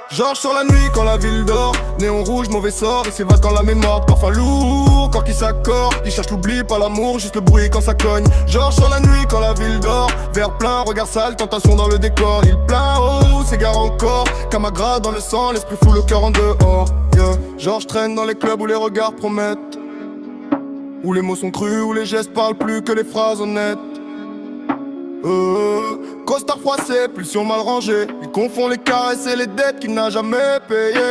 Georges sur la nuit quand la ville dort. Néon rouge, mauvais sort, il s'évade quand la mémoire. Parfum lourd, corps qui s'accorde. Il cherche l'oubli, pas l'amour, juste le bruit quand ça cogne. Georges sur la nuit quand la ville dort. Verre plein, regard sale, tentation dans le décor. Il plaint, oh, s'égare encore. Camagra dans le sang, l'esprit fou, le cœur en dehors. Yeah. Georges traîne dans les clubs où les regards promettent, où les mots sont crus, où les gestes parlent plus que les phrases honnêtes. Costard froissé, pulsion mal rangée. Il confond les caresses et les dettes qu'il n'a jamais payées.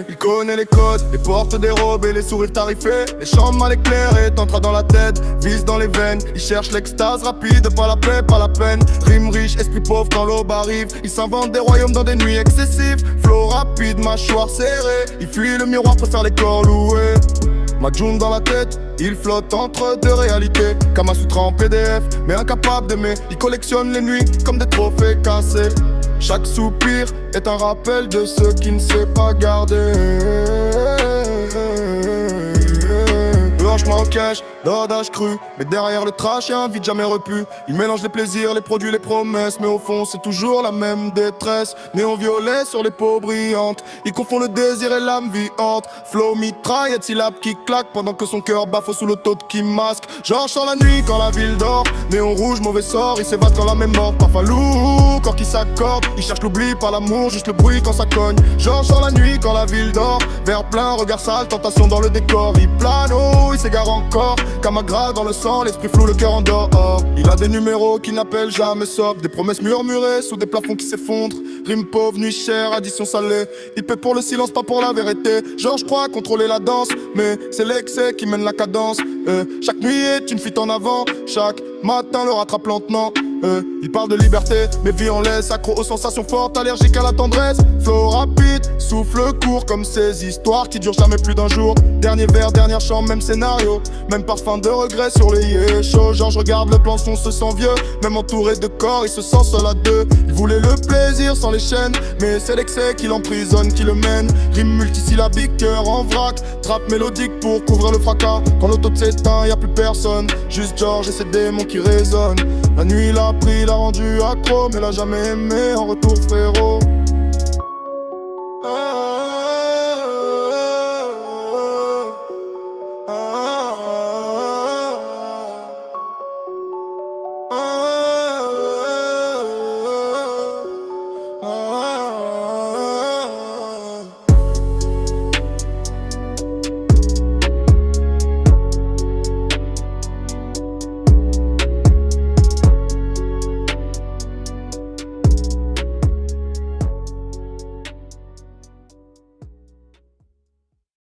Il connaît les codes, les portes dérobées, les sourires tarifés, les chambres mal éclairées, tentera dans la tête, vise dans les veines. Il cherche l'extase rapide, pas la paix, pas la peine. Rime riche, esprit pauvre quand l'aube arrive. Il s'invente des royaumes dans des nuits excessives. Flow rapide, mâchoire serrée. Il fuit le miroir, préfère les corps loués. Majun dans la tête, il flotte entre deux réalités. Kamasutra en PDF, mais incapable d'aimer. Il collectionne les nuits comme des trophées cassés. Chaque soupir est un rappel de ce qu'il ne sait pas garder. Je m'en cache, d'ordage cru. Mais derrière le trash y'a un vide jamais repu. Il mélange les plaisirs, les produits, les promesses. Mais au fond c'est toujours la même détresse. Néon violet sur les peaux brillantes. Il confond le désir et l'âme vivante. Flow mitraillette, syllabes qui claquent pendant que son cœur baffe sous le taux qui masque. Georges sur la nuit quand la ville dort. Néon rouge, mauvais sort, il s'évade quand la même mort. Parfum lourd, corps qui s'accorde. Il cherche l'oubli, pas l'amour, juste le bruit quand ça cogne. Georges sur la nuit quand la ville dort. Verre plein, regard sale, tentation dans le décor. Il plane, oh, il s'égare encore. Camagra dans le sang, l'esprit flou, le cœur en dehors. Il a des numéros qui n'appellent jamais sop. Des promesses murmurées sous des plafonds qui s'effondrent. Rime pauvre, nuit chère, addition salée. Il paie pour le silence, pas pour la vérité. Georges croit contrôler la danse, mais c'est l'excès qui mène la cadence. Chaque nuit est une fuite en avant. Chaque matin le rattrape lentement. Il parle de liberté, mais vit en laisse. Accro aux sensations fortes, allergique à la tendresse. Flow rapide, souffle court comme ces histoires qui durent jamais plus d'un jour. Dernier vers, dernière chambre, même scénario. Même parfum de regret sur les yeux chauds. Georges regarde le plançon, se sent vieux. Même entouré de corps, il se sent seul à deux. Il voulait le plaisir sans les chaînes, mais c'est l'excès qui l'emprisonne, qui le mène. Rime multisyllabique, cœur en vrac. Trappe mélodique pour couvrir le fracas. Quand l'auto s'éteint, y'a plus personne. Juste Georges et ses démons qui résonnent. La nuit l'a pris, l'a rendu accro, mais l'a jamais aimé en retour frérot.